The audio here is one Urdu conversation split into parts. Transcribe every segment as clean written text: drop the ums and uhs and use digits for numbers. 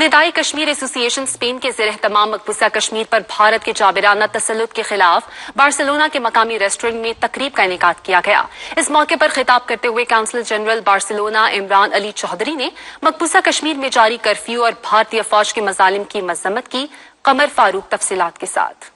ندائے کشمیر ایسوسی ایشن اسپین کے زیر اہتمام مقبوضہ کشمیر پر بھارت کے جابرانہ تسلط کے خلاف بارسلونا کے مقامی ریسٹورنٹ میں تقریب کا انعقاد کیا گیا۔ اس موقع پر خطاب کرتے ہوئے کونسل جنرل بارسلونا عمران علی چودھری نے مقبوضہ کشمیر میں جاری کرفیو اور بھارتی فوج کے مظالم کی مذمت کی۔ قمر فاروق تفصیلات کے ساتھ۔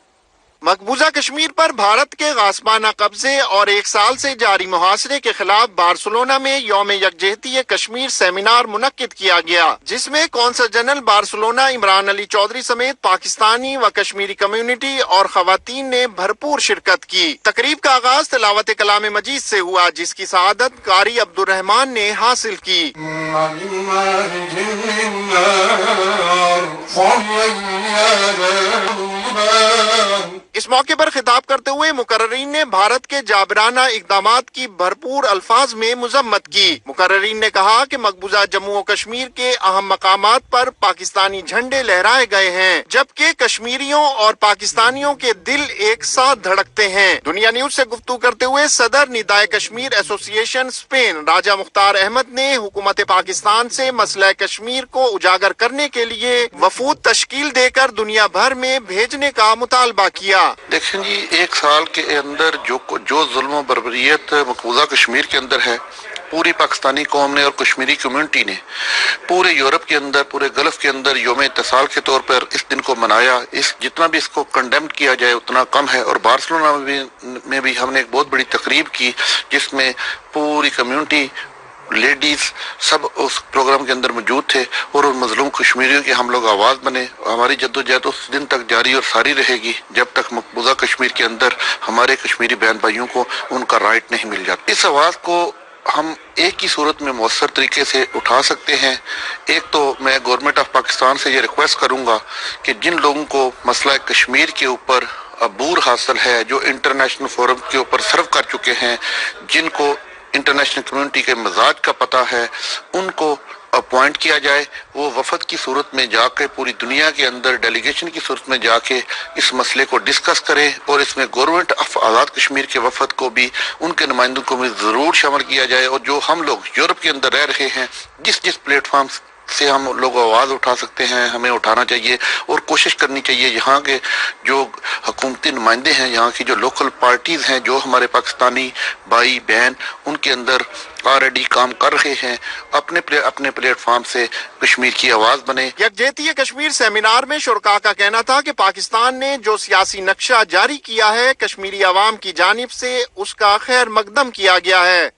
مقبوضہ کشمیر پر بھارت کے غاصبانہ قبضے اور 1 سال سے جاری محاصرے کے خلاف بارسلونا میں یوم یکجہتی کشمیر سیمینار منعقد کیا گیا، جس میں کونسل جنرل بارسلونا عمران علی چودھری سمیت پاکستانی و کشمیری کمیونٹی اور خواتین نے بھرپور شرکت کی۔ تقریب کا آغاز تلاوت کلام مجید سے ہوا، جس کی سعادت قاری عبدالرحمان نے حاصل کی۔ اس موقع پر خطاب کرتے ہوئے مقررین نے بھارت کے جابرانہ اقدامات کی بھرپور الفاظ میں مذمت کی۔ مقررین نے کہا کہ مقبوضہ جموں و کشمیر کے اہم مقامات پر پاکستانی جھنڈے لہرائے گئے ہیں، جبکہ کشمیریوں اور پاکستانیوں کے دل ایک ساتھ دھڑکتے ہیں۔ دنیا نیوز سے گفتگو کرتے ہوئے صدر ندائے کشمیر ایسوسی ایشن اسپین راجہ مختار احمد نے حکومت پاکستان سے مسئلہ کشمیر کو اجاگر کرنے کے لیے وفود تشکیل دے کر دنیا بھر میں بھیجنے کا مطالبہ کیا۔ دیکھیں جی، 1 سال کے اندر جو ظلم و بربریت مقبوضہ کشمیر کے اندر ہے، پوری پاکستانی قوم نے اور کشمیری کمیونٹی نے پورے یورپ کے اندر، پورے گلف کے اندر یوم اتصال کے طور پر اس دن کو منایا۔ جتنا بھی اس کو کنڈیم کیا جائے اتنا کم ہے۔ اور بارسلونا میں بھی ہم نے ایک بہت بڑی تقریب کی، جس میں پوری کمیونٹی، لیڈیز سب اس پروگرام کے اندر موجود تھے، اور ان مظلوم کشمیریوں کے ہم لوگ آواز بنے۔ ہماری جدوجہد اس دن تک جاری اور ساری رہے گی جب تک مقبوضہ کشمیر کے اندر ہمارے کشمیری بہن بھائیوں کو ان کا رائٹ نہیں مل جاتا۔ اس آواز کو ہم ایک ہی صورت میں مؤثر طریقے سے اٹھا سکتے ہیں۔ ایک تو میں گورنمنٹ آف پاکستان سے یہ ریکویسٹ کروں گا کہ جن لوگوں کو مسئلہ کشمیر کے اوپر عبور حاصل ہے، جو انٹرنیشنل فورم کے اوپر سرو کر چکے ہیں، جن کو انٹرنیشنل کمیونٹی کے مزاج کا پتہ ہے، ان کو اپوائنٹ کیا جائے۔ وہ وفد کی صورت میں جا کے پوری دنیا کے اندر ڈیلیگیشن کی صورت میں جا کے اس مسئلے کو ڈسکس کرے، اور اس میں گورنمنٹ آف آزاد کشمیر کے وفد کو بھی، ان کے نمائندوں کو بھی ضرور شامل کیا جائے۔ اور جو ہم لوگ یورپ کے اندر رہ رہے ہیں، جس پلیٹ فارم سے ہم لوگ آواز اٹھا سکتے ہیں، ہمیں اٹھانا چاہیے، اور کوشش کرنی چاہیے یہاں کے جو حکومتی نمائندے ہیں، یہاں کی جو لوکل پارٹیز ہیں، جو ہمارے پاکستانی بھائی بہن ان کے اندر آلریڈی کام کر رہے ہیں، اپنے پلیٹ فارم سے کشمیر کی آواز بنے۔ یکجہتی کشمیر سیمینار میں شرکاء کا کہنا تھا کہ پاکستان نے جو سیاسی نقشہ جاری کیا ہے، کشمیری عوام کی جانب سے اس کا خیر مقدم کیا گیا ہے۔